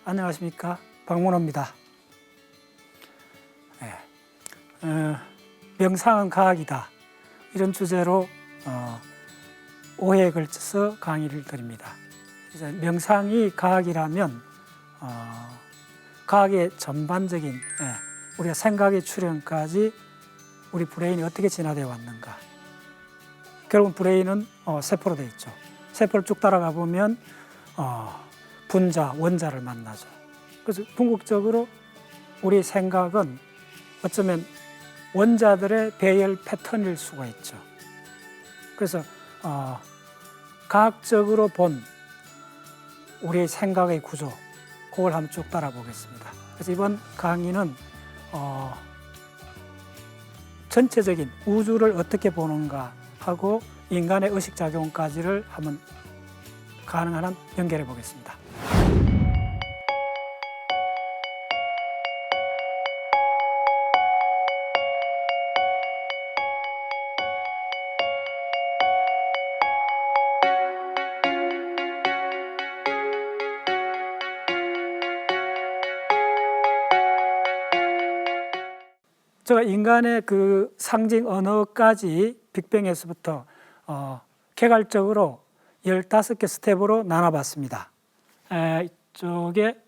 안녕하십니까. 박문호입니다. 명상은 과학이다. 이런 주제로 5회에 걸쳐서 강의를 드립니다. 명상이 과학이라면 과학의 전반적인 우리가 생각의 출현까지 우리 브레인이 어떻게 진화되어 왔는가. 결국은 브레인은 세포로 되어 있죠. 세포를 쭉 따라가 보면 분자, 원자를 만나죠. 그래서 궁극적으로 우리 생각은 어쩌면 원자들의 배열 패턴일 수가 있죠. 그래서 과학적으로 본 우리의 생각의 구조, 그걸 한번 쭉 따라 보겠습니다. 그래서 이번 강의는 전체적인 우주를 어떻게 보는가 하고 인간의 의식작용까지를 한번 가능한 한 연결해 보겠습니다. 제가 인간의 그 상징 언어까지 빅뱅에서부터 개괄적으로 15개 스텝으로 나눠봤습니다. 이쪽에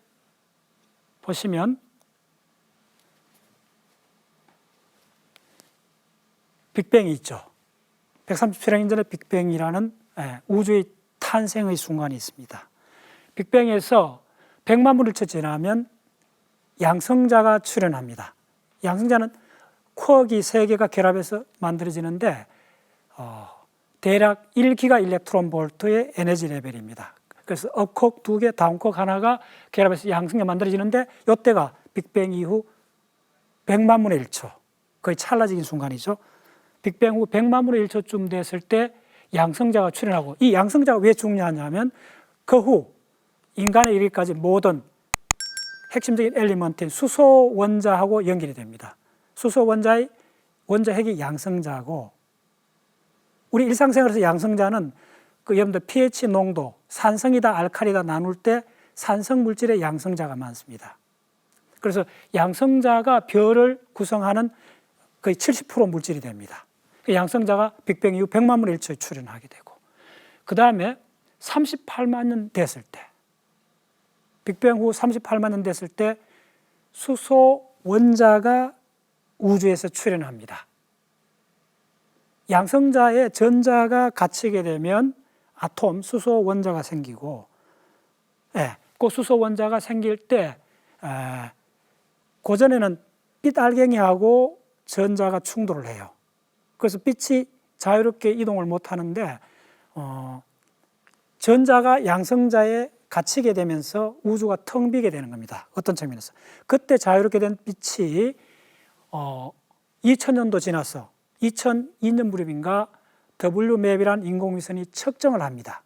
보시면 빅뱅이 있죠. 137억 년 전에 빅뱅이라는 우주의 탄생의 순간이 있습니다. 빅뱅에서 100만 분 일초 지나면 양성자가 출현합니다. 양성자는 쿼크이 3개가 결합해서 만들어지는데 대략 1기가 일렉트론 볼트의 에너지 레벨입니다. 그래서 업쿼크 2개, 다운쿼크 하나가 결합해서 양성자 만들어지는데 이때가 빅뱅 이후 100만 분의 1초, 거의 찰나적인 순간이죠. 빅뱅 후 100만 분의 1초쯤 됐을 때 양성자가 출현하고, 이 양성자가 왜 중요하냐면 그 후 인간에 이르기까지 모든 핵심적인 엘리먼트인 수소 원자하고 연결이 됩니다. 수소 원자의 원자핵이 양성자고, 우리 일상생활에서 양성자는 여러분들 pH 농도, 산성이다 알칼리다 나눌 때 산성 물질의 양성자가 많습니다. 그래서 양성자가 별을 구성하는 거의 70% 물질이 됩니다. 양성자가 빅뱅 이후 100만 분의 1초에 출현하게 되고, 그 다음에 38만 년 됐을 때, 빅뱅 후 38만 년 됐을 때 수소 원자가 우주에서 출현합니다. 양성자의 전자가 갇히게 되면 아톰, 수소 원자가 생기고, 그 수소 원자가 생길 때 고전에는 빛 알갱이하고 전자가 충돌을 해요. 그래서 빛이 자유롭게 이동을 못 하는데 전자가 양성자에 갇히게 되면서 우주가 텅 비게 되는 겁니다. 어떤 측면에서. 그때 자유롭게 된 빛이 2000년도 지나서 2002년 무렵인가 WMAP이라는 인공위성이 측정을 합니다.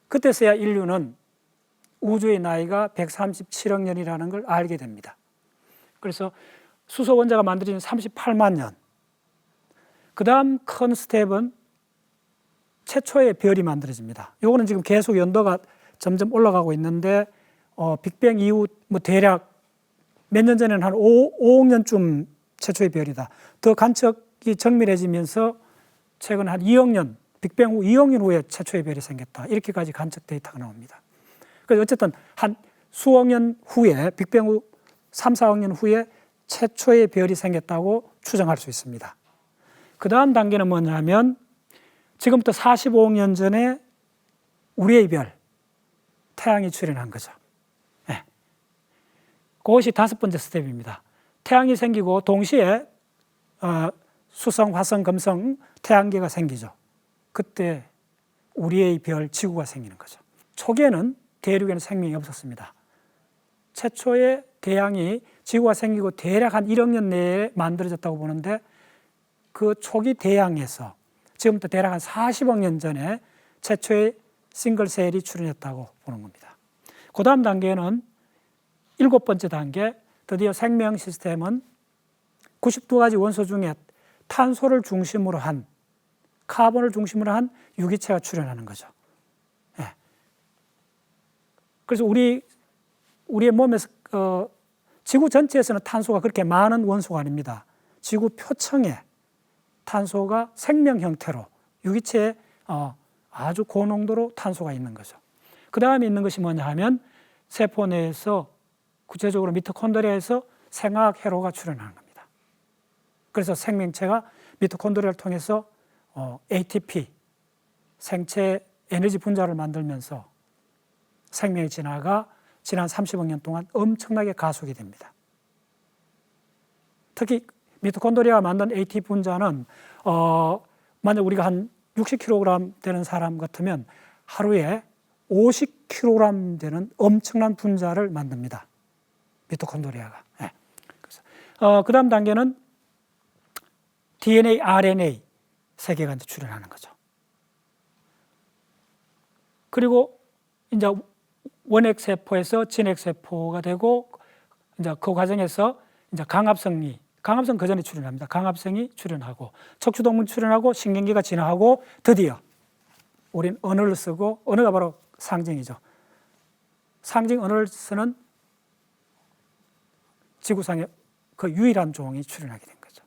그때서야 인류는 우주의 나이가 137억 년이라는 걸 알게 됩니다. 그래서 수소 원자가 만들어진 38만 년. 그 다음 큰 스텝은 최초의 별이 만들어집니다. 요거는 지금 계속 연도가 점점 올라가고 있는데 빅뱅 이후 대략 몇 년 전에는 한 5억 년쯤 최초의 별이다. 더 관측이 정밀해지면서 최근 한 2억 년, 빅뱅 후 2억 년 후에 최초의 별이 생겼다. 이렇게까지 관측 데이터가 나옵니다. 그래서 어쨌든 한 수억 년 후에, 빅뱅 후 3, 4억 년 후에 최초의 별이 생겼다고 추정할 수 있습니다. 그 다음 단계는 뭐냐면 지금부터 45억 년 전에 우리의 별, 태양이 출현한 거죠. 그것이 5번째 스텝입니다. 태양이 생기고 동시에 수성, 화성, 금성, 태양계가 생기죠. 그때 우리의 별, 지구가 생기는 거죠. 초기에는 대륙에는 생명이 없었습니다. 최초의 태양이 지구가 생기고 대략 한 1억 년 내에 만들어졌다고 보는데 그 초기 태양에서 지금부터 대략 한 40억 년 전에 최초의 싱글셀이 출현했다고 보는 겁니다. 그 다음 단계는 7번째 단계, 드디어 생명 시스템은 92가지 원소 중에 탄소를 중심으로 한, 카본을 중심으로 한 유기체가 출현하는 거죠. 그래서 우리 우리의 몸에서 지구 전체에서는 탄소가 그렇게 많은 원소가 아닙니다. 지구 표층에 탄소가 생명 형태로 유기체에 아주 고농도로 탄소가 있는 거죠. 그 다음에 있는 것이 뭐냐 하면 세포 내에서 구체적으로 미토콘드리아에서 생화학 회로가 출현하는 겁니다. 그래서 생명체가 미토콘드리아를 통해서 ATP, 생체 에너지 분자를 만들면서 생명의 진화가 지난 30억 년 동안 엄청나게 가속이 됩니다. 특히 미토콘드리아가 만든 ATP 분자는 만약 우리가 한 60kg 되는 사람 같으면 하루에 50kg 되는 엄청난 분자를 만듭니다. 미토콘드리아가. 네. 그래서 그 다음 단계는 DNA, RNA 세 개가 이제 출현하는 거죠. 그리고 이제 원핵 세포에서 진핵 세포가 되고 이제 그 과정에서 이제 강합성이 그 전에 출현합니다. 강합성이 출현하고 척추동물 출현하고 신경계가 진화하고 드디어 우린 언어를 쓰고 언어가 바로 상징이죠. 상징 언어를 쓰는 지구상의 그 유일한 종이 출현하게 된 거죠.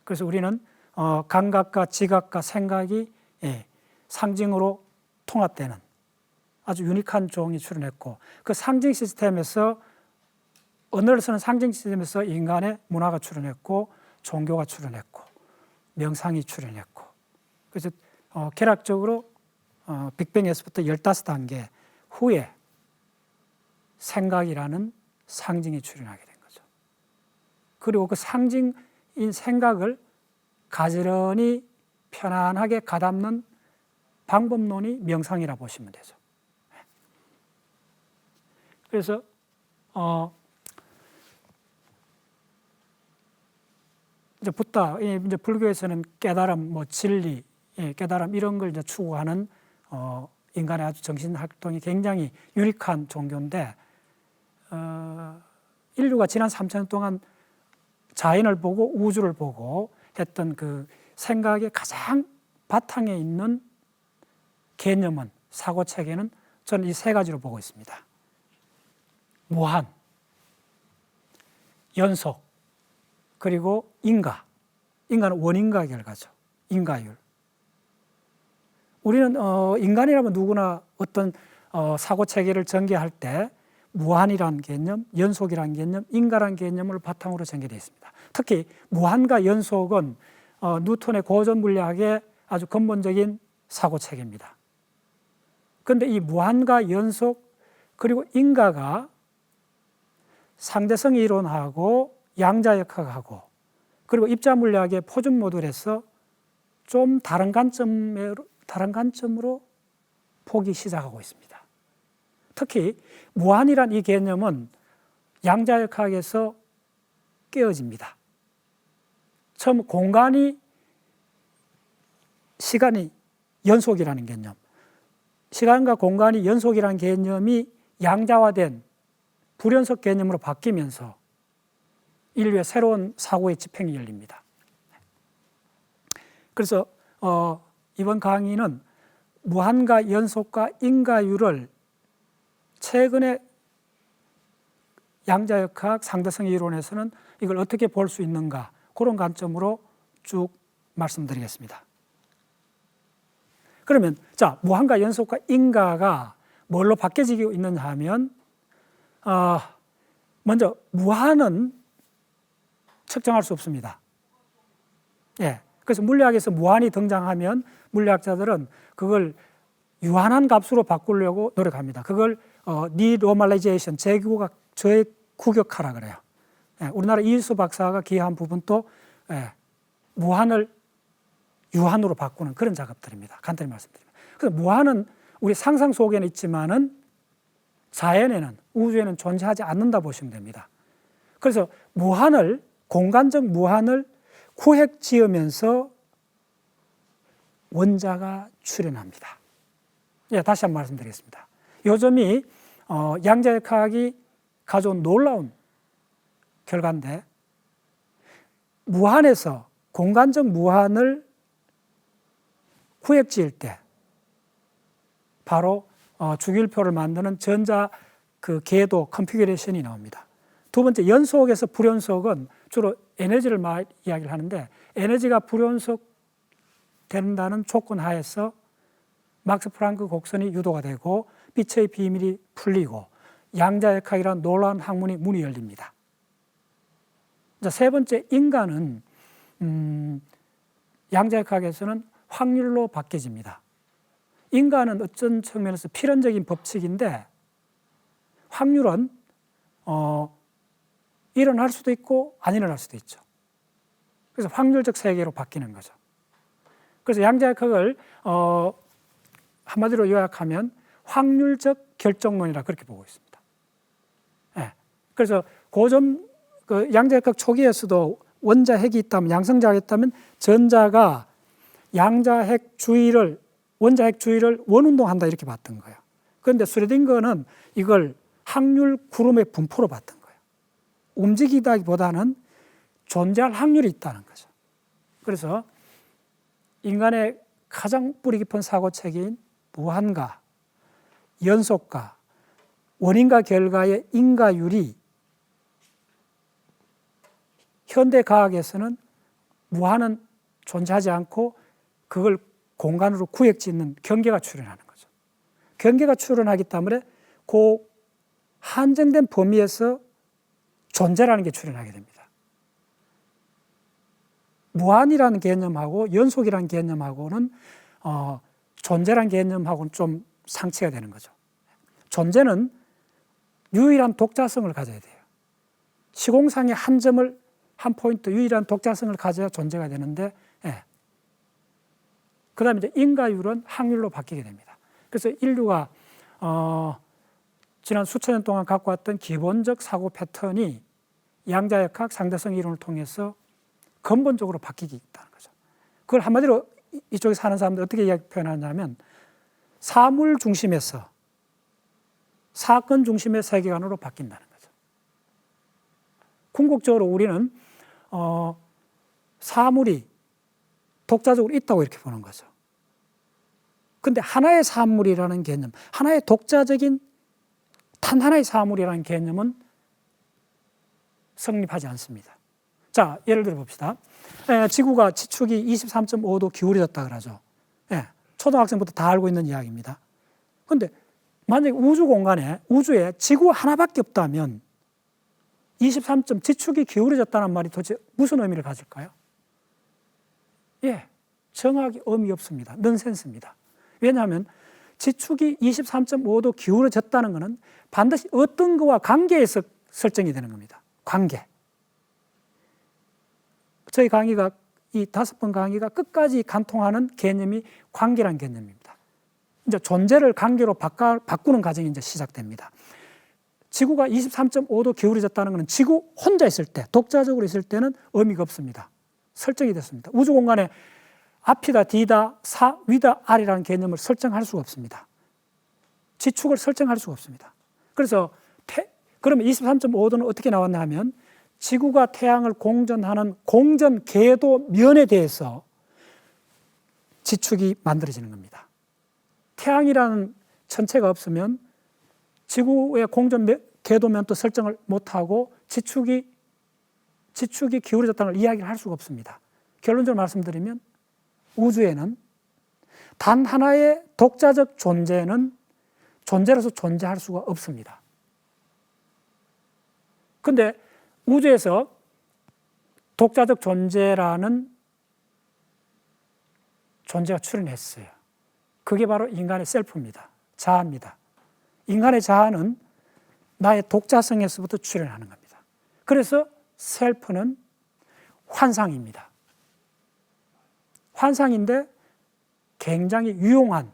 그래서 우리는 감각과 지각과 생각이 상징으로 통합되는 아주 유니크한 종이 출현했고 그 상징 시스템에서 언어를 쓰는 상징 시스템에서 인간의 문화가 출현했고 종교가 출현했고 명상이 출현했고 그래서 개락적으로 빅뱅에서부터 15단계 후에 생각이라는 상징이 출현하게 된 거죠. 그리고 그 상징인 생각을 가지런히 편안하게 가담는 방법론이 명상이라 보시면 되죠. 그래서 이제 붓다, 이제 불교에서는 깨달음, 뭐 진리, 깨달음 이런 걸 이제 추구하는 인간의 아주 정신 활동이 굉장히 유니크한 종교인데 인류가 지난 3,000년 동안 자연을 보고 우주를 보고 했던 그 생각의 가장 바탕에 있는 개념은 사고 체계는 저는 이 세 가지로 보고 있습니다. 무한, 연속, 그리고 인가. 인간은 원인과 결과죠. 인가율. 우리는 인간이라면 누구나 어떤 사고 체계를 전개할 때 무한이라는 개념, 연속이라는 개념, 인가라는 개념을 바탕으로 전개되어 있습니다. 특히 무한과 연속은 뉴턴의 고전 물리학의 아주 근본적인 사고 체계입니다. 그런데 이 무한과 연속 그리고 인가가 상대성 이론하고 양자역학하고 그리고 입자 물리학의 표준 모델에서 좀 다른 관점으로 보기 시작하고 있습니다. 특히 무한이란 이 개념은 양자역학에서 깨어집니다. 처음 공간이 시간이 연속이라는 개념, 시간과 공간이 연속이라는 개념이 양자화된 불연속 개념으로 바뀌면서 인류의 새로운 사고의 지평이 열립니다. 그래서 이번 강의는 무한과 연속과 인가율을 최근에 양자역학 상대성 이론에서는 이걸 어떻게 볼 수 있는가 그런 관점으로 쭉 말씀드리겠습니다. 그러면 자 무한과 연속과 인가가 뭘로 바뀌어지고 있느냐 하면 먼저 무한은 측정할 수 없습니다. 예, 그래서 물리학에서 무한이 등장하면 물리학자들은 그걸 유한한 값으로 바꾸려고 노력합니다. 그걸 디노멀라이제이션, 재구격하라 그래요. 예, 우리나라 이일수 박사가 기여한 부분도 무한을 유한으로 바꾸는 그런 작업들입니다. 간단히 말씀드리면. 그래서 무한은 우리 상상 속에는 있지만은 자연에는 우주에는 존재하지 않는다 보시면 됩니다. 그래서 무한을 공간적 무한을 구획 지으면서 원자가 출현합니다. 예, 다시 한번 말씀드리겠습니다. 요점이 양자역학이 가져온 놀라운 결과인데 무한에서 공간적 무한을 구획 지을 때 바로 주기율표를 만드는 전자 그 궤도 컨피규레이션이 나옵니다. 두 번째, 연속에서 불연속은 주로 에너지를 이야기를 하는데, 에너지가 불연속 된다는 조건 하에서 막스 플랑크 곡선이 유도가 되고 빛의 비밀이 풀리고 양자역학이라는 놀라운 학문이 문이 열립니다. 자, 세 번째, 인간은 양자역학에서는 확률로 바뀌어집니다. 인간은 어떤 측면에서 필연적인 법칙인데, 확률은 일어날 수도 있고 안 일어날 수도 있죠. 그래서 확률적 세계로 바뀌는 거죠. 그래서 양자역학을 한마디로 요약하면 확률적 결정론이라 그렇게 보고 있습니다. 네. 그래서 고전 그 양자역학 초기에서도 원자핵이 있다면, 양성자가 있다면 전자가 양자핵 주위를, 원자핵 주위를 원운동한다 이렇게 봤던 거예요. 그런데 슈레딩거는 이걸 확률 구름의 분포로 봤던 거예요. 움직이다기보다는 존재할 확률이 있다는 거죠. 그래서 인간의 가장 뿌리 깊은 사고체계인 무한과 연속과 원인과 결과의 인과율이 현대 과학에서는 무한은 존재하지 않고 그걸 공간으로 구획짓는 경계가 출현하는 거죠. 경계가 출현하기 때문에 그 한정된 범위에서 존재라는 게 출현하게 됩니다. 무한이라는 개념하고 연속이라는 개념하고는 존재라는 개념하고는 좀 상치가 되는 거죠. 존재는 유일한 독자성을 가져야 돼요. 시공상의 한 점을, 한 포인트 유일한 독자성을 가져야 존재가 되는데, 그 다음에 이제 인과율은 확률로 바뀌게 됩니다. 그래서 인류가 지난 수천 년 동안 갖고 왔던 기본적 사고 패턴이 양자역학, 상대성 이론을 통해서 근본적으로 바뀌게 있다는 거죠. 그걸 한마디로 이쪽에 사는 사람들 어떻게 표현하냐면, 사물 중심에서 사건 중심의 세계관으로 바뀐다는 거죠. 궁극적으로 우리는 사물이 독자적으로 있다고 이렇게 보는 거죠. 근데 하나의 사물이라는 개념, 하나의 독자적인 단 하나의 사물이라는 개념은 성립하지 않습니다. 자, 예를 들어 봅시다. 지구가 지축이 23.5도 기울어졌다 그러죠. 초등학생부터 다 알고 있는 이야기입니다. 그런데 만약에 우주 공간에, 우주에 지구 하나밖에 없다면 23점 지축이 기울어졌다는 말이 도대체 무슨 의미를 가질까요? 정확히 의미 없습니다. 넌센스입니다. 왜냐하면 지축이 23.5도 기울어졌다는 것은 반드시 어떤 거와 관계에서 설정이 되는 겁니다. 관계. 저희 강의가, 이 5번 강의가 끝까지 관통하는 개념이 관계란 개념입니다. 이제 존재를 관계로 바꾸는 과정이 이제 시작됩니다. 지구가 23.5도 기울어졌다는 것은 지구 혼자 있을 때, 독자적으로 있을 때는 의미가 없습니다. 설정이 됐습니다. 우주 공간에 앞이다, 뒤다, 위다, 아래라는 개념을 설정할 수가 없습니다. 지축을 설정할 수가 없습니다. 그래서 그러면 23.5도는 어떻게 나왔나 하면 지구가 태양을 공전하는 공전 궤도 면에 대해서 지축이 만들어지는 겁니다. 태양이라는 천체가 없으면 지구의 공전 궤도면도 설정을 못하고 지축이 기울어졌다는 걸 이야기를 할 수가 없습니다. 결론적으로 말씀드리면 우주에는 단 하나의 독자적 존재는 존재로서 존재할 수가 없습니다. 그런데 우주에서 독자적 존재라는 존재가 출현했어요. 그게 바로 인간의 셀프입니다. 자아입니다. 인간의 자아는 나의 독자성에서부터 출현하는 겁니다. 그래서 셀프는 환상입니다. 환상인데 굉장히 유용한,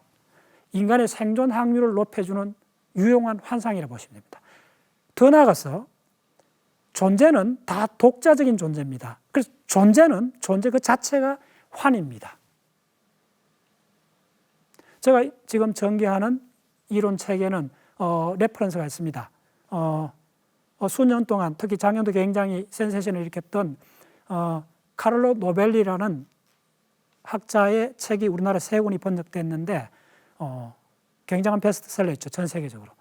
인간의 생존 확률을 높여주는 유용한 환상이라고 보시면 됩니다. 더 나아가서 존재는 다 독자적인 존재입니다. 그래서 존재 그 자체가 환입니다. 제가 지금 전개하는 이론 체계는 레퍼런스가 있습니다. 수년 동안, 특히 작년도 굉장히 센세이션을 일으켰던 카를로 노벨리라는 학자의 책이 우리나라 3권이 번역됐는데 굉장한 베스트셀러였죠. 전 세계적으로.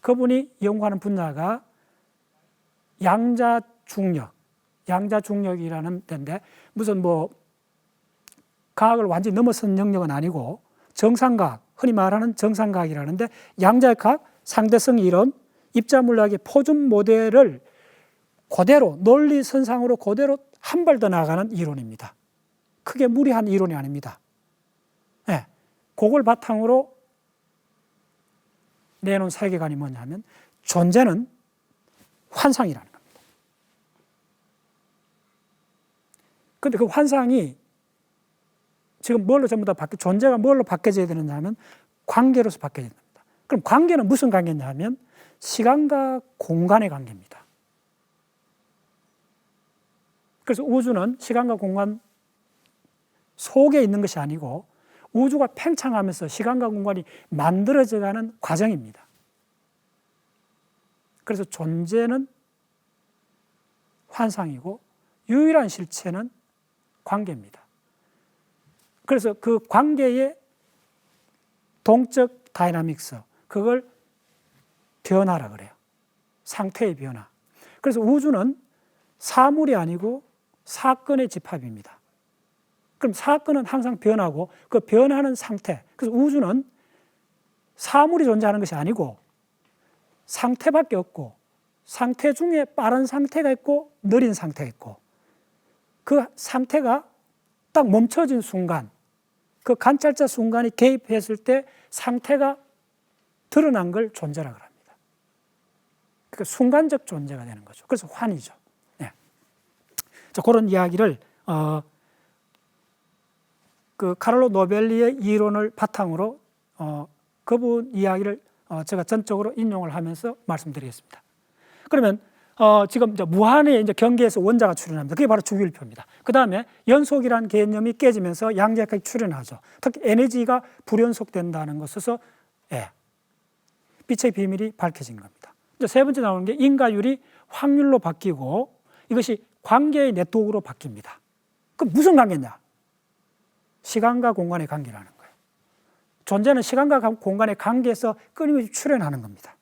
그분이 연구하는 분야가 양자중력이라는 데인데 무슨 뭐 과학을 완전히 넘어선 영역은 아니고 정상과학, 흔히 말하는 정상과학이라는데 양자역학, 상대성 이론, 입자물리학의 표준 모델을 그대로 논리선상으로 그대로 한 발 더 나아가는 이론입니다. 크게 무리한 이론이 아닙니다. 네, 그걸 바탕으로 내놓은 세계관이 뭐냐면 존재는 환상이라는 겁니다. 그런데 그 환상이 지금 뭘로 전부 다 존재가 뭘로 바뀌어져야 되느냐 하면 관계로서 바뀌어야 됩니다. 그럼 관계는 무슨 관계냐 하면 시간과 공간의 관계입니다. 그래서 우주는 시간과 공간 속에 있는 것이 아니고 우주가 팽창하면서 시간과 공간이 만들어져가는 과정입니다. 그래서 존재는 환상이고 유일한 실체는 관계입니다. 그래서 그 관계의 동적 다이나믹스, 그걸 변화라 그래요. 상태의 변화. 그래서 우주는 사물이 아니고 사건의 집합입니다. 그럼 사건은 항상 변하고 그 변하는 상태. 그래서 우주는 사물이 존재하는 것이 아니고 상태밖에 없고 상태 중에 빠른 상태가 있고 느린 상태가 있고 그 상태가 딱 멈춰진 순간 그 관찰자 순간이 개입했을 때 상태가 드러난 걸 존재라고 합니다. 그러니까 순간적 존재가 되는 거죠. 그래서 환이죠. 네. 자, 그런 이야기를 그 카를로 노벨리의 이론을 바탕으로 그분 이야기를 제가 전적으로 인용을 하면서 말씀드리겠습니다. 그러면 지금 이제 무한의 이제 경계에서 원자가 출현합니다. 그게 바로 주기율표입니다. 그 다음에 연속이라는 개념이 깨지면서 양자역학이 출현하죠. 특히 에너지가 불연속된다는 것에서 빛의 비밀이 밝혀진 겁니다. 이제 세 번째 나오는 게 인과율이 확률로 바뀌고 이것이 관계의 네트워크로 바뀝니다. 그 무슨 관계냐? 시간과 공간의 관계라는 거예요. 존재는 시간과 공간의 관계에서 끊임없이 출현하는 겁니다.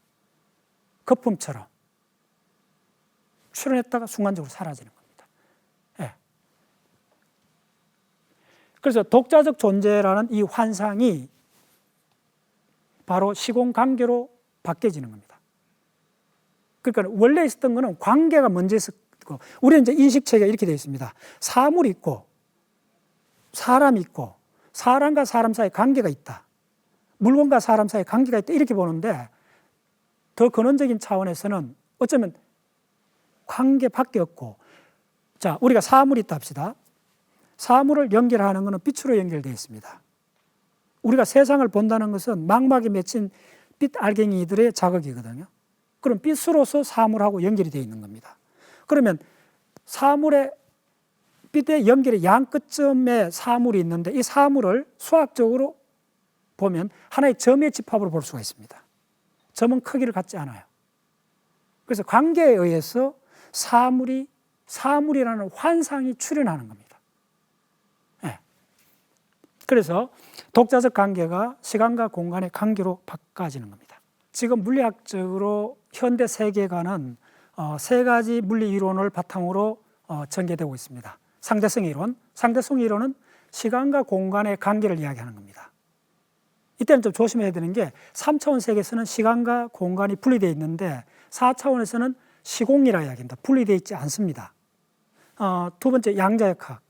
거품처럼. 출현했다가 순간적으로 사라지는 겁니다. 예. 그래서 독자적 존재라는 이 환상이 바로 시공관계로 바뀌어지는 겁니다. 그러니까 원래 있었던 것은 관계가 먼저 있었고, 우리는 이제 인식체계가 이렇게 되어 있습니다. 사물이 있고, 사람이 있고, 사람과 사람 사이에 관계가 있다. 물건과 사람 사이에 관계가 있다. 이렇게 보는데, 더 근원적인 차원에서는 어쩌면 관계밖에 없고, 자, 우리가 사물이 있다 합시다. 사물을 연결하는 것은 빛으로 연결되어 있습니다. 우리가 세상을 본다는 것은 망막에 맺힌 빛 알갱이들의 자극이거든요. 그럼 빛으로서 사물하고 연결이 되어 있는 겁니다. 그러면 사물의 빛의 연결의 양 끝점에 사물이 있는데 이 사물을 수학적으로 보면 하나의 점의 집합으로 볼 수가 있습니다. 점은 크기를 갖지 않아요. 그래서 관계에 의해서 사물이라는 환상이 출현하는 겁니다. 네. 그래서 독자적 관계가 시간과 공간의 관계로 바꿔지는 겁니다. 지금 물리학적으로 현대 세계관은 세 가지 물리 이론을 바탕으로 전개되고 있습니다. 상대성 이론. 상대성 이론은 시간과 공간의 관계를 이야기하는 겁니다. 이때는 좀 조심해야 되는 게 3차원 세계에서는 시간과 공간이 분리되어 있는데 4차원에서는 시공이라 이야기합니다. 분리되어 있지 않습니다. 두 번째 양자역학.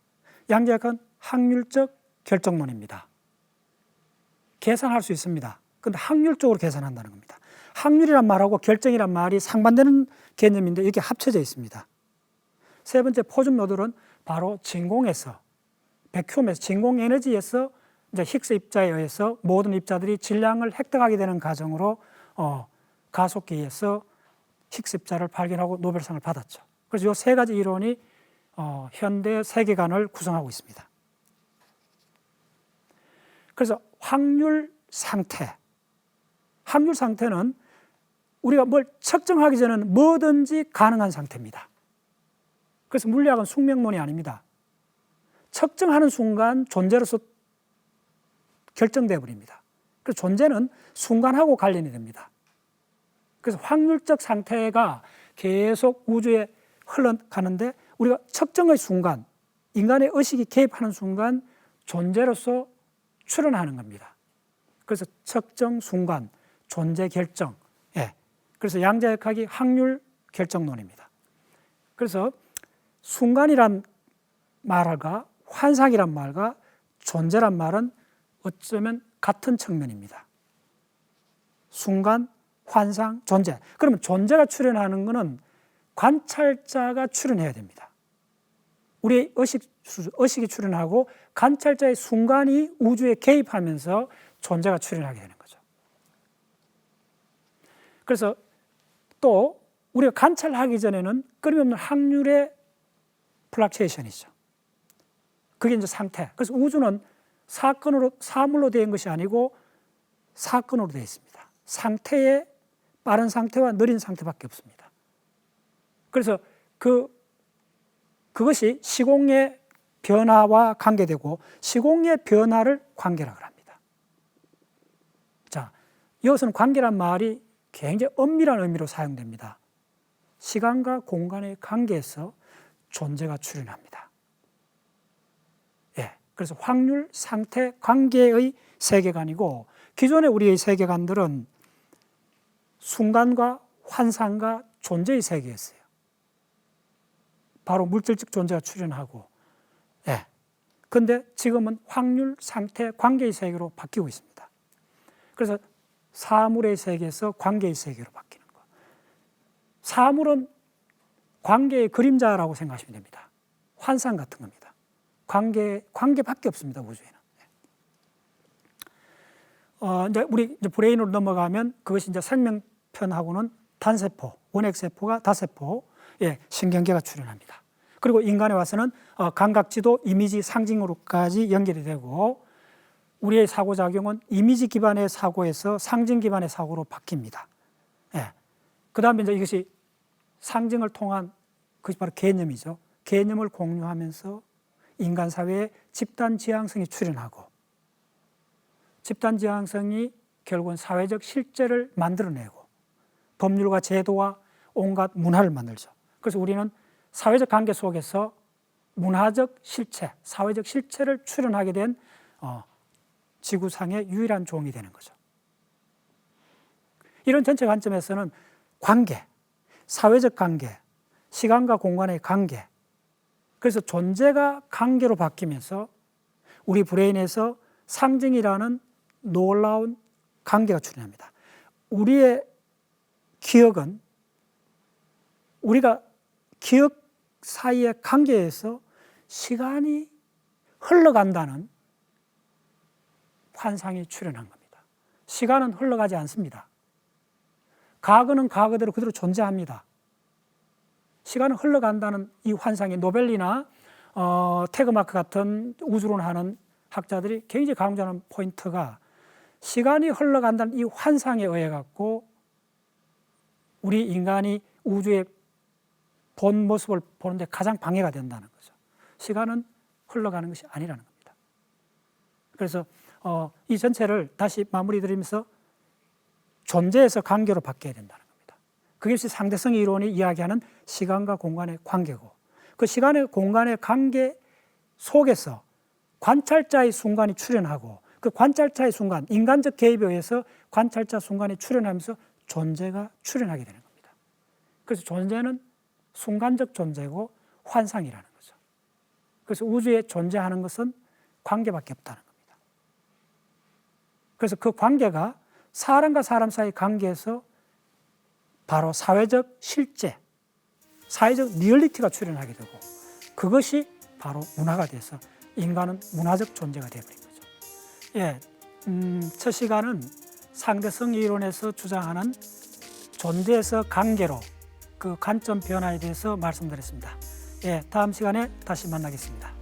양자역학은 확률적 결정론입니다. 계산할 수 있습니다. 그런데 확률적으로 계산한다는 겁니다. 확률이란 말하고 결정이란 말이 상반되는 개념인데 이렇게 합쳐져 있습니다. 세 번째 표준 모델은 바로 진공에서, 백큐움에서, 진공 에너지에서 이제 힉스 입자에 의해서 모든 입자들이 질량을 획득하게 되는 과정으로 가속기에서 힉스 입자를 발견하고 노벨상을 받았죠. 그래서 이 세 가지 이론이 현대 세계관을 구성하고 있습니다. 그래서 확률 상태는 우리가 뭘 측정하기 전에는 뭐든지 가능한 상태입니다. 그래서 물리학은 숙명론이 아닙니다. 측정하는 순간 존재로서 결정되어 버립니다. 그래서 존재는 순간하고 관련이 됩니다. 그래서 확률적 상태가 계속 우주에 흘러가는데 우리가 측정의 순간, 인간의 의식이 개입하는 순간 존재로서 출현하는 겁니다. 그래서 측정 순간, 존재 결정. 예. 그래서 양자역학이 확률 결정론입니다. 그래서 순간이란 말과 환상이란 말과 존재란 말은 어쩌면 같은 측면입니다. 순간, 환상, 존재. 그러면 존재가 출현하는 것은 관찰자가 출현해야 됩니다. 우리의 의식이 출현하고 관찰자의 순간이 우주에 개입하면서 존재가 출현하게 되는 거죠. 그래서 또 우리가 관찰하기 전에는 끊임없는 확률의 플락체이션이죠. 그게 이제 상태. 그래서 우주는 사물로 되어 있는 것이 아니고 사건으로 되어 있습니다. 상태에 빠른 상태와 느린 상태밖에 없습니다. 그래서 그것이 시공의 변화와 관계되고 시공의 변화를 관계라고 합니다. 자, 이것은 관계란 말이 굉장히 엄밀한 의미로 사용됩니다. 시간과 공간의 관계에서 존재가 출현합니다. 예, 그래서 확률, 상태, 관계의 세계관이고 기존의 우리의 세계관들은 순간과 환상과 존재의 세계였어요. 바로 물질적 존재가 출현하고, 예. 근데 지금은 확률, 상태, 관계의 세계로 바뀌고 있습니다. 그래서 사물의 세계에서 관계의 세계로 바뀌는 거. 사물은 관계의 그림자라고 생각하시면 됩니다. 환상 같은 겁니다. 관계밖에 없습니다, 우주에는. 이제 우리 브레인으로 넘어가면 그것이 이제 생명편하고는 단세포, 원핵세포가 다세포, 예, 신경계가 출현합니다. 그리고 인간에 와서는 감각지도, 이미지, 상징으로까지 연결이 되고 우리의 사고작용은 이미지 기반의 사고에서 상징 기반의 사고로 바뀝니다. 예. 그 다음에 이제 이것이 상징을 통한 그것이 바로 개념이죠. 개념을 공유하면서 인간 사회에 집단 지향성이 출현하고 집단 지향성이 결국은 사회적 실제를 만들어내고 법률과 제도와 온갖 문화를 만들죠. 그래서 우리는 사회적 관계 속에서 문화적 실체, 사회적 실체를 출현하게 된 지구상의 유일한 종이 되는 거죠. 이런 전체 관점에서는 관계, 사회적 관계, 시간과 공간의 관계, 그래서 존재가 관계로 바뀌면서 우리 브레인에서 상징이라는 놀라운 관계가 출현합니다. 우리의 기억은 우리가 기억 사이의 관계에서 시간이 흘러간다는 환상이 출현한 겁니다. 시간은 흘러가지 않습니다. 과거는 과거대로 그대로 존재합니다. 시간은 흘러간다는 이 환상이 노벨이나 태그마크 같은 우주론 하는 학자들이 굉장히 강조하는 포인트가 시간이 흘러간다는 이 환상에 의해 갖고 우리 인간이 우주의 본 모습을 보는데 가장 방해가 된다는 거죠. 시간은 흘러가는 것이 아니라는 겁니다. 그래서 이 전체를 다시 마무리 드리면서 존재에서 관계로 바뀌어야 된다는 겁니다. 그것이 상대성 이론이 이야기하는 시간과 공간의 관계고 그 시간의 공간의 관계 속에서 관찰자의 순간이 출현하고 그 관찰자의 순간, 인간적 개입에 의해서 관찰자 순간이 출현하면서 존재가 출현하게 되는 겁니다. 그래서 존재는 순간적 존재고 환상이라는 거죠. 그래서 우주에 존재하는 것은 관계밖에 없다는 겁니다. 그래서 그 관계가 사람과 사람 사이 관계에서 바로 사회적 실제, 사회적 리얼리티가 출현하게 되고 그것이 바로 문화가 돼서 인간은 문화적 존재가 되어버린 거죠. 예, 첫 시간은 상대성 이론에서 주장하는 존재에서 관계로 그 관점 변화에 대해서 말씀드렸습니다. 예, 다음 시간에 다시 만나겠습니다.